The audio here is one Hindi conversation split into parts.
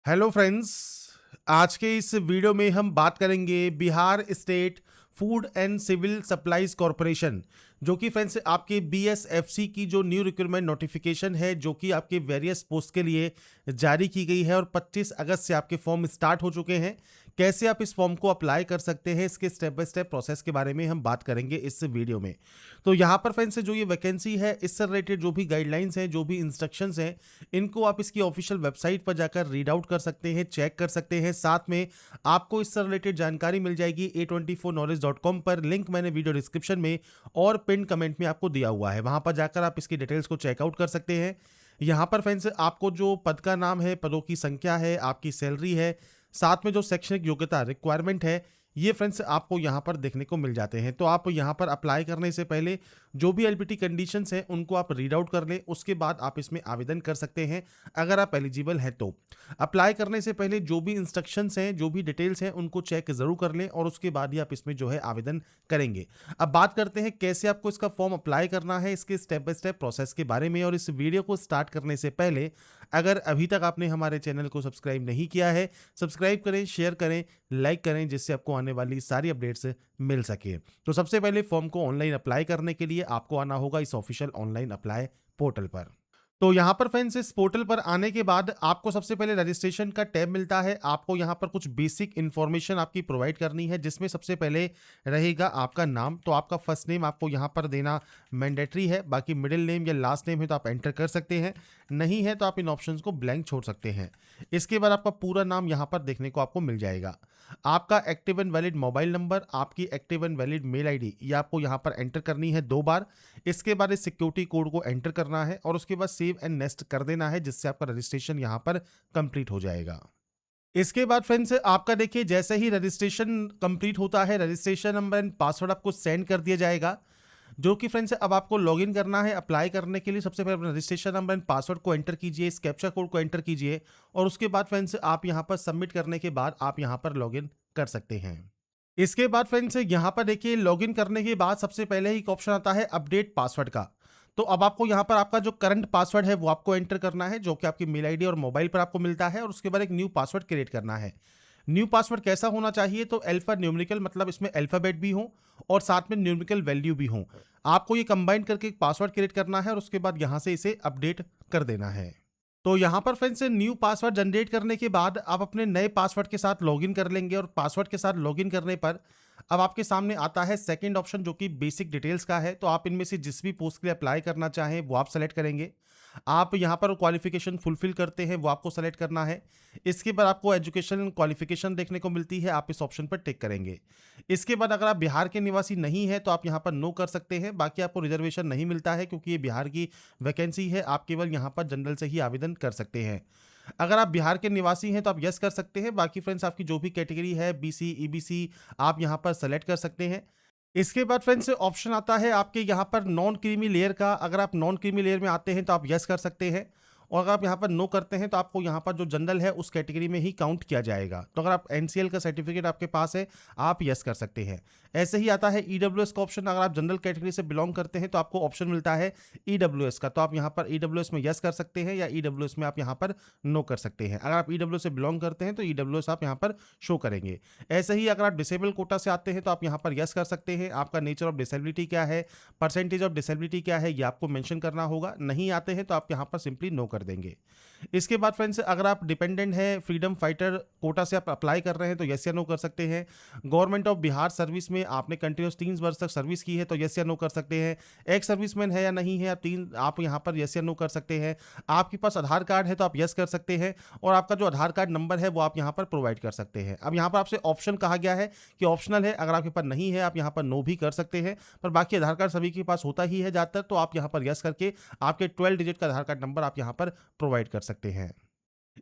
Hello friends. आज के इस वीडियो में हम बात करेंगे Bihar state food and civil supplies corporation, जो कि फ्रेंड्स आपके बीएसएफसी की जो न्यू रिक्रूटमेंट नोटिफिकेशन है, जो कि आपके वेरियस पोस्ट के लिए जारी की गई है और 25 अगस्त से आपके फॉर्म स्टार्ट हो चुके हैं। कैसे आप इस फॉर्म को अप्लाई कर सकते हैं, इसके स्टेप बाय स्टेप प्रोसेस के बारे में हम बात करेंगे इस वीडियो में। तो यहाँ पर फ्रेंड्स जो ये वैकेंसी है, इससे रिलेटेड जो भी गाइडलाइंस हैं, जो भी इंस्ट्रक्शंस हैं, इनको आप इसकी ऑफिशियल वेबसाइट पर जाकर रीड आउट कर सकते हैं, चेक कर सकते हैं। साथ में आपको इससे रिलेटेड जानकारी मिल जाएगी a24knowledge.com पर। लिंक मैंने वीडियो डिस्क्रिप्शन में और पिन कमेंट में आपको दिया हुआ है, वहां पर जाकर आप इसकी डिटेल्स को चेकआउट कर सकते हैं। यहाँ पर फ्रेंड्स आपको जो पद का नाम है, पदों की संख्या है, आपकी सैलरी है, साथ में जो शैक्षणिक योग्यता रिक्वायरमेंट है, ये फ्रेंड्स आपको यहाँ पर देखने को मिल जाते हैं। तो आप यहाँ पर अप्लाई करने से पहले जो भी एलपीटी कंडीशंस हैं उनको आप रीड आउट कर लें, उसके बाद आप इसमें आवेदन कर सकते हैं अगर आप एलिजिबल हैं तो। अप्लाई करने से पहले जो भी इंस्ट्रक्शंस हैं, जो भी डिटेल्स हैं, उनको चेक जरूर कर लें और उसके बाद ही आप इसमें जो है आवेदन करेंगे। अब बात करते हैं कैसे आपको इसका फॉर्म अप्लाई करना है, इसके स्टेप बाय स्टेप प्रोसेस के बारे में। और इस वीडियो को स्टार्ट करने से पहले अगर अभी तक आपने हमारे चैनल को सब्सक्राइब नहीं किया है, सब्सक्राइब करें, शेयर करें, लाइक करें, जिससे आपको आने वाली सारी अपडेट्स मिल सके। तो सबसे पहले फॉर्म को ऑनलाइन अप्लाई करने के लिए आपको आना होगा इस ऑफिशियल ऑनलाइन अप्लाई पोर्टल पर। तो यहाँ पर फ्रेंड्स इस पोर्टल पर आने के बाद आपको सबसे पहले रजिस्ट्रेशन का टैब मिलता है। आपको यहाँ पर कुछ बेसिक इन्फॉर्मेशन आपकी प्रोवाइड करनी है, जिसमें सबसे पहले रहेगा आपका नाम। तो आपका फर्स्ट नेम आपको यहाँ पर देना मैंडेटरी है, बाकी मिडिल नेम या लास्ट नेम है तो आप एंटर कर सकते हैं, नहीं है तो आप इन ऑप्शंस को ब्लैंक छोड़ सकते हैं। इसके बाद आपका पूरा नाम यहाँ पर देखने को आपको मिल जाएगा। आपका active and valid mobile number, आपकी active and valid mail ID, ये आपको यहाँ पर एंटर करनी है 2 बार। इसके बाद इस सिक्योरिटी कोड को एंटर करना है और उसके बाद सेव एंड नेक्स्ट कर देना है, जिससे आपका रजिस्ट्रेशन यहाँ पर कंप्लीट हो जाएगा। इसके बाद फ्रेंड्स आपका देखिए जैसे ही रजिस्ट्रेशन कंप्लीट होता है, रजिस्ट्रेशन नंबर एंड पासवर्ड आपको सेंड कर दिया जाएगा, जो कि फ्रेंड्स अब आपको लॉगिन करना है। अप्लाई करने के लिए सबसे पहले अपना रजिस्ट्रेशन नंबर एंड पासवर्ड को एंटर कीजिए, इस कैप्चा कोड को एंटर कीजिए और उसके बाद फ्रेंड्स आप यहाँ पर सबमिट करने के बाद आप यहाँ पर लॉगिन कर सकते हैं। इसके बाद फ्रेंड्स यहाँ पर देखिए लॉगिन करने के बाद सबसे पहले ही एक ऑप्शन आता है अपडेट पासवर्ड का। तो अब आपको यहाँ पर आपका जो करंट पासवर्ड है वो आपको एंटर करना है, जो कि आपकी मेल आईडी और मोबाइल पर आपको मिलता है, और उसके बाद एक न्यू पासवर्ड क्रिएट करना है। न्यू पासवर्ड कैसा होना चाहिए, तो अल्फा न्यूमेरिकल, मतलब इसमें अल्फाबेट भी हो और साथ में न्यूमेरिकल वैल्यू भी हो। आपको ये कंबाइन करके एक पासवर्ड क्रिएट करना है और उसके बाद यहाँ से इसे अपडेट कर देना है। तो यहाँ पर फ्रेंड्स न्यू पासवर्ड जनरेट करने के बाद आप अपने नए पासवर्ड के साथ लॉगिन कर लेंगे, और पासवर्ड के साथ लॉगिन करने पर अब आपके सामने आता है सेकंड ऑप्शन, जो कि बेसिक डिटेल्स का है। तो आप इनमें से जिस भी पोस्ट के लिए अप्लाई करना चाहें वो आप सेलेक्ट करेंगे। आप यहाँ पर क्वालिफिकेशन फुलफिल करते हैं वो आपको सेलेक्ट करना है। इसके बाद आपको एजुकेशन क्वालिफिकेशन देखने को मिलती है, आप इस ऑप्शन पर टिक करेंगे। इसके बाद अगर आप बिहार के निवासी नहीं है तो आप यहाँ पर नो कर सकते हैं। बाकी आपको रिजर्वेशन नहीं मिलता है, क्योंकि ये बिहार की वैकेंसी है, आप केवल यहाँ पर जनरल से ही आवेदन कर सकते हैं। अगर आप बिहार के निवासी हैं तो आप यस कर सकते हैं। बाकी फ्रेंड्स आपकी जो भी कैटेगरी है, बीसी, ईबीसी, आप यहाँ पर सेलेक्ट कर सकते हैं। इसके बाद फ्रेंड्स ऑप्शन आता है आपके यहाँ पर नॉन क्रीमी लेयर का। अगर आप नॉन क्रीमी लेयर में आते हैं तो आप यस कर सकते हैं, और अगर आप यहाँ पर नो करते हैं तो आपको यहाँ पर जो जनरल है उस कैटेगरी में ही काउंट किया जाएगा। तो अगर आप एनसीएल का सर्टिफिकेट आपके पास है, आप यस कर सकते हैं। ऐसे ही आता है ईडब्ल्यूएस का ऑप्शन। अगर आप जनरल कैटेगरी से बिलोंग करते हैं तो आपको ऑप्शन मिलता है ईडब्ल्यूएस का, तो आप यहाँ पर ईडब्ल्यूएस में यस कर सकते हैं या ईडब्ल्यूएस में आप यहाँ पर नो कर सकते हैं। अगर आप ईडब्ल्यूएस से बिलोंग करते हैं तो ईडब्ल्यूएस आप यहाँ पर शो करेंगे। ऐसे ही अगर आप डिसेबल कोटा से आते हैं तो आप यहाँ पर यस कर सकते हैं। आपका नेचर ऑफ डिसेबिलिटी क्या है, परसेंटेज ऑफ डिसेबिलिटी क्या है, ये आपको मेंशन करना होगा। नहीं आते हैं तो आप यहाँ पर सिंपली नो कर देंगे। इसके बाद फ्रेंड्स अगर आप डिपेंडेंट हैं, फ्रीडम फाइटर कोटा से आप अप्लाई कर रहे हैं तो यस या नो कर सकते हैं। गवर्नमेंट ऑफ बिहार सर्विस में आपने कंटिन्यूस 3 वर्ष तक सर्विस की है तो यस या नो कर सकते हैं। एक्स सर्विसमैन है या नहीं है, आप यहाँ पर यस या नो कर सकते हैं। आपके पास आधार कार्ड है तो आप यस कर सकते हैं, और आपका जो आधार कार्ड नंबर है वो आप यहाँ पर प्रोवाइड कर सकते हैं। अब यहाँ पर आपसे ऑप्शन कहा गया है कि ऑप्शनल है, अगर आपके पास नहीं है आप यहाँ पर नो भी कर सकते हैं, पर बाकी आधार कार्ड सभी के पास होता ही है ज़्यादातर। तो आप यहाँ पर यस करके आपके 12 डिजिट का आधार कार्ड नंबर आप यहाँ पर प्रोवाइड कर सकते हैं।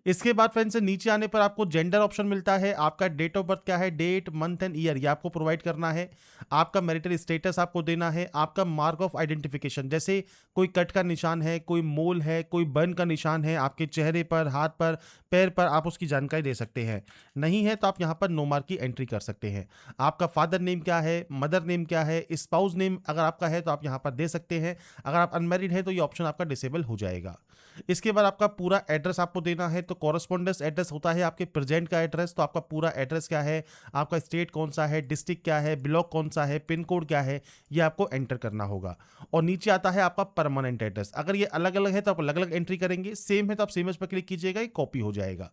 इसके बाद फ्रेंड्स नीचे आने पर आपको जेंडर ऑप्शन मिलता है। आपका डेट ऑफ बर्थ क्या है, डेट, मंथ एंड ईयर, ये आपको प्रोवाइड करना है। आपका मैरिटल स्टेटस आपको देना है। आपका मार्क ऑफ आइडेंटिफिकेशन, जैसे कोई कट का निशान है, कोई मोल है, कोई बर्न का निशान है आपके चेहरे पर, हाथ पर, पैर पर, आप उसकी जानकारी दे सकते हैं। नहीं है तो आप यहाँ पर नो मार्क की एंट्री कर सकते हैं। आपका फादर नेम क्या है, मदर नेम क्या है, स्पाउस नेम अगर आपका है तो आप यहाँ पर दे सकते हैं। अगर आप अनमैरिड है तो ये ऑप्शन आपका डिसेबल हो जाएगा। इसके बाद आपका पूरा एड्रेस आपको देना है। है तो कॉरस्पॉन्डेंस एड्रेस होता है आपके प्रेजेंट का एड्रेस, तो आपका पूरा एड्रेस क्या है, आपका स्टेट कौन सा है, डिस्ट्रिक्ट क्या है, ब्लॉक कौन सा है, पिन कोड क्या है, ये आपको एंटर करना होगा। और नीचे आता है आपका परमानेंट एड्रेस। अगर ये अलग अलग है तो आप अलग अलग एंट्री करेंगे, सेम है तो आप सेम पर क्लिक कीजिएगा, ये कॉपी हो जाएगा।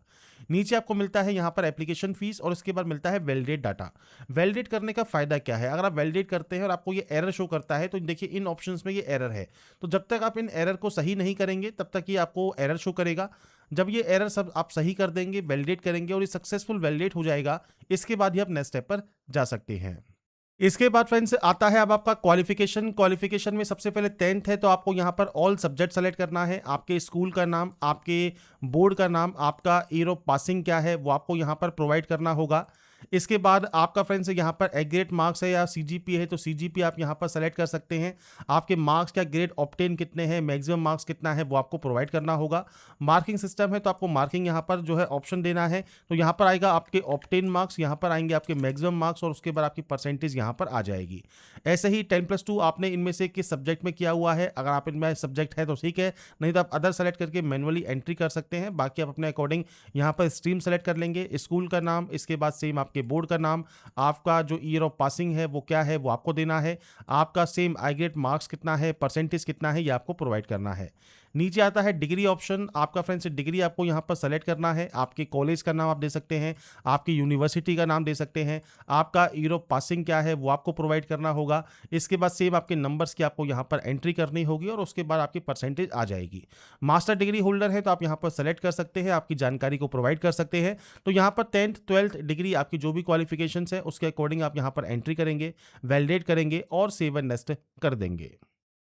नीचे आपको मिलता है यहाँ पर एप्लीकेशन फीस और उसके बाद मिलता है वैलिडेट डाटा। वैलिडेट करने का फायदा क्या है, अगर आप वैलिडेट करते हैं और आपको ये एरर शो करता है तो देखिए इन ऑप्शंस में ये एरर है, तो जब तक आप इन एरर को सही नहीं करेंगे तब तक ये आपको एरर शो करेगा। जब ये एरर सब आप सही कर देंगे, वैलिडेट करेंगे और ये सक्सेसफुल वैलिडेट हो जाएगा, इसके बाद ही आप नेक्स्ट स्टेप पर जा सकते हैं। इसके बाद फ्रेंड्स आता है अब आपका क्वालिफिकेशन। क्वालिफिकेशन में सबसे पहले 10th है तो आपको यहाँ पर ऑल सब्जेक्ट सेलेक्ट करना है, आपके स्कूल का नाम, आपके बोर्ड का नाम, आपका ईयर ऑफ पासिंग क्या है वो आपको यहाँ पर प्रोवाइड करना होगा। इसके बाद आपका फ्रेंड्स यहाँ पर एग्रेड मार्क्स है या सीजीपीए है तो सीजीपीए आप यहाँ पर सेलेक्ट कर सकते हैं। आपके मार्क्स क्या, ग्रेड ऑब्टेन कितने हैं, मैक्सिमम मार्क्स कितना है वो आपको प्रोवाइड करना होगा। मार्किंग सिस्टम है तो आपको मार्किंग यहाँ पर जो है ऑप्शन देना है, तो यहाँ पर आएगा आपके ऑब्टेन मार्क्स, यहाँ पर आएंगे आपके मैक्सिमम मार्क्स और उसके बाद आपकी परसेंटेज यहाँ पर आ जाएगी। ऐसे ही 10+2 आपने इनमें से किस सब्जेक्ट में किया हुआ है, अगर आप इनमें सब्जेक्ट है तो ठीक है, नहीं तो आप अदर सेलेक्ट करके मैनुअली एंट्री कर सकते हैं। बाकी आप अपने अकॉर्डिंग यहाँ पर स्ट्रीम सेलेक्ट कर लेंगे, स्कूल का नाम, इसके बाद सेम आपके बोर्ड का नाम, आपका जो ईयर ऑफ पासिंग है वो क्या है वो आपको देना है, आपका सेम आई ग्रेड मार्क्स कितना है, परसेंटेज कितना है ये आपको प्रोवाइड करना है। नीचे आता है डिग्री ऑप्शन, आपका फ्रेंड्स डिग्री आपको यहाँ पर सेलेक्ट करना है, आपके कॉलेज का नाम आप दे सकते हैं, आपकी यूनिवर्सिटी का नाम दे सकते हैं, आपका ईयर ऑफ पासिंग क्या है वो आपको प्रोवाइड करना होगा। इसके बाद सेम आपके नंबर्स की आपको यहाँ पर एंट्री करनी होगी और उसके बाद आपकी परसेंटेज आ जाएगी। मास्टर डिग्री होल्डर है तो आप यहाँ पर सेलेक्ट कर सकते हैं, आपकी जानकारी को प्रोवाइड कर सकते हैं। तो यहाँ पर 10th 12th डिग्री आपकी जो भी क्वालिफिकेशन है उसके अकॉर्डिंग आप यहाँ पर एंट्री करेंगे, वैलिडेट करेंगे और सेव एंड नेक्स्ट कर देंगे।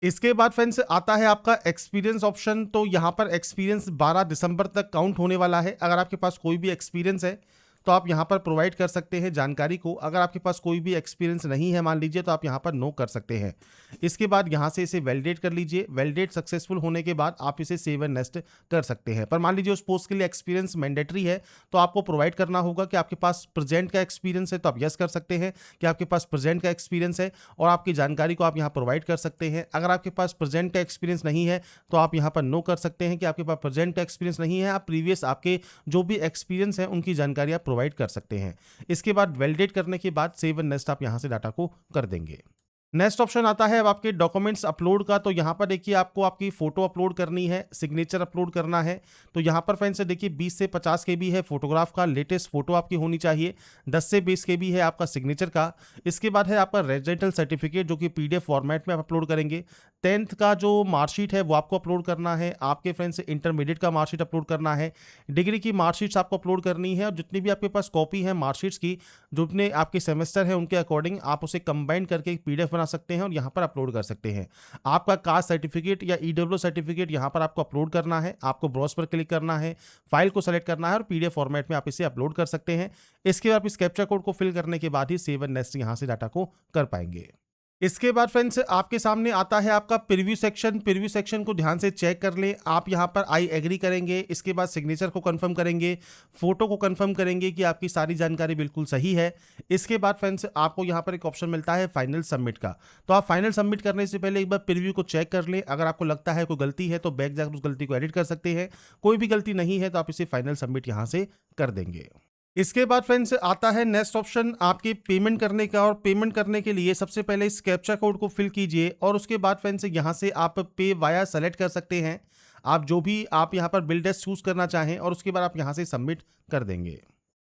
इसके बाद फ्रेंड्स आता है आपका एक्सपीरियंस ऑप्शन। तो यहाँ पर एक्सपीरियंस 12 दिसंबर तक काउंट होने वाला है। अगर आपके पास कोई भी एक्सपीरियंस है तो आप यहाँ पर प्रोवाइड कर सकते हैं जानकारी को, अगर आपके पास कोई भी एक्सपीरियंस नहीं है मान लीजिए तो आप यहाँ पर नो कर सकते हैं। इसके बाद यहाँ से इसे वैलिडेट कर लीजिए, वैलिडेट सक्सेसफुल होने के बाद आप इसे सेव एंड नेक्स्ट कर सकते हैं। पर मान लीजिए उस पोस्ट के लिए एक्सपीरियंस मैंडेटरी है तो आपको प्रोवाइड करना होगा कि आपके पास प्रेजेंट का एक्सपीरियंस है तो आप यस कर सकते हैं कि आपके पास प्रेजेंट का एक्सपीरियंस है और आपकी जानकारी को आप यहाँ प्रोवाइड कर सकते हैं। अगर आपके पास प्रेजेंट का एक्सपीरियंस नहीं है तो आप यहाँ पर नो कर सकते हैं कि आपके पास प्रेजेंट का एक्सपीरियंस नहीं है, आप प्रीवियस आपके जो भी एक्सपीरियंस है उनकी जानकारी आप प्रोवाइड कर सकते हैं। इसके बाद वैलिडेट करने के बाद सेव एंड नेक्स्ट आप यहां से डाटा को कर देंगे। नेक्स्ट ऑप्शन आता है अब आपके डॉक्यूमेंट्स अपलोड का। तो यहाँ पर देखिए आपको आपकी फोटो अपलोड करनी है, सिग्नेचर अपलोड करना है। तो यहाँ पर फ्रेंड्स देखिए 20 से 50 KB है फोटोग्राफ का, लेटेस्ट फोटो आपकी होनी चाहिए। 10 से 20 KB है आपका सिग्नेचर का। इसके बाद है आपका रेजिडेंटल सर्टिफिकेट जो कि PDF फॉर्मेट में आप अपलोड करेंगे। 10th का जो मार्कशीट है वो आपको अपलोड करना है। आपके फ्रेंड्स इंटरमीडिएट का मार्कशीट अपलोड करना है। डिग्री की मार्कशीट्स आपको अपलोड करनी है और जितनी भी आपके पास कॉपी है मार्कशीट्स की, जो अपने आपके सेमेस्टर है उनके अकॉर्डिंग आप उसे कंबाइन करके एक PDF बना सकते हैं और यहाँ पर अपलोड कर सकते हैं। आपका कास्ट सर्टिफिकेट या EWS सर्टिफिकेट यहाँ पर आपको अपलोड करना है। आपको ब्राउज पर क्लिक करना है, फाइल को सेलेक्ट करना है और PDF फॉर्मेट में आप इसे अपलोड कर सकते हैं। इसके बाद इस कैप्चा कोड को फिल करने के बाद ही सेव एंड नेक्स्ट यहाँ से डाटा को कर पाएंगे। इसके बाद फ्रेंड्स आपके सामने आता है आपका प्रीव्यू सेक्शन। प्रीव्यू सेक्शन को ध्यान से चेक कर लें। आप यहाँ पर आई एग्री करेंगे, इसके बाद सिग्नेचर को कंफर्म करेंगे, फोटो को कंफर्म करेंगे कि आपकी सारी जानकारी बिल्कुल सही है। इसके बाद फ्रेंड्स आपको यहाँ पर एक ऑप्शन मिलता है फाइनल सबमिट का। तो आप फाइनल सबमिट करने से पहले एक बार प्रीव्यू को चेक कर लें। अगर आपको लगता है कोई गलती है तो बैक जाकर उस गलती को एडिट कर सकते हैं। कोई भी गलती नहीं है तो आप इसे फाइनल सबमिट यहाँ से कर देंगे। इसके बाद फ्रेंड्स आता है नेक्स्ट ऑप्शन आपके पेमेंट करने का। और पेमेंट करने के लिए सबसे पहले इस कैप्चा कोड को फिल कीजिए और उसके बाद फ्रेंड्स यहाँ से आप पे वाया सेलेक्ट कर सकते हैं। आप जो भी आप यहाँ पर बिल डेस्क चूज करना चाहें और उसके बाद आप यहाँ से सबमिट कर देंगे।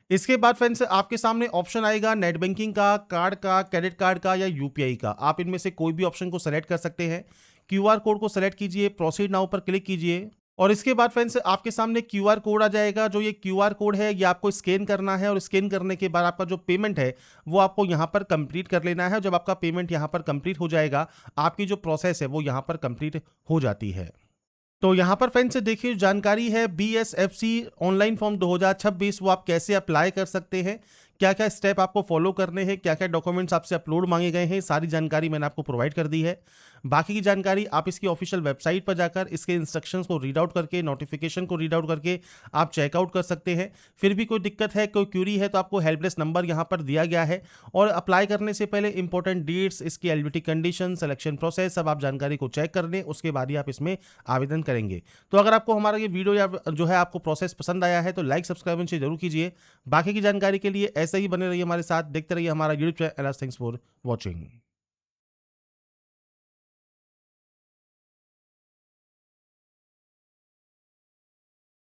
इसके बाद फ्रेंड्स आपके सामने ऑप्शन आएगा नेट बैंकिंग का, कार्ड का, क्रेडिट कार्ड का या UPI का। आप इनमें से कोई भी ऑप्शन को सेलेक्ट कर सकते हैं। QR कोड को सेलेक्ट कीजिए, प्रोसीड नाउ पर क्लिक कीजिए और इसके बाद फ्रेंड्स आपके सामने QR कोड आ जाएगा। जो ये QR कोड है ये आपको स्कैन करना है और स्कैन करने के बाद आपका जो पेमेंट है वो आपको यहाँ पर कंप्लीट कर लेना है। जब आपका पेमेंट यहाँ पर कंप्लीट हो जाएगा, आपकी जो प्रोसेस है वो यहाँ पर कंप्लीट हो जाती है। तो यहाँ पर फ्रेंड्स देखिए जानकारी है BSFC ऑनलाइन फॉर्म 2026 वो आप कैसे अप्लाई कर सकते हैं, क्या क्या स्टेप आपको फॉलो करने हैं, क्या क्या डॉक्यूमेंट्स आपसे अपलोड मांगे गए हैं, सारी जानकारी मैंने आपको प्रोवाइड कर दी है। बाकी की जानकारी आप इसकी ऑफिशियल वेबसाइट पर जाकर इसके इंस्ट्रक्शंस को रीड आउट करके, नोटिफिकेशन को रीड आउट करके आप चेकआउट कर सकते हैं। फिर भी कोई दिक्कत है, कोई क्यूरी है, तो आपको हेल्पलेस नंबर यहाँ पर दिया गया है। और अप्लाई करने से पहले इंपॉर्टेंट डेट्स, इसकी एलिजिबिलिटी कंडीशन, सिलेक्शन प्रोसेस, सब आप जानकारी को चेक कर लें, उसके बाद ही आप इसमें आवेदन करेंगे। तो अगर आपको हमारा ये वीडियो या जो है आपको प्रोसेस पसंद आया है तो लाइक सब्सक्राइब जरूर कीजिए। बाकी की जानकारी के लिए ऐसे ही बने रहिए हमारे साथ, देखते रहिए हमारा YouTube channel. Thanks for watching.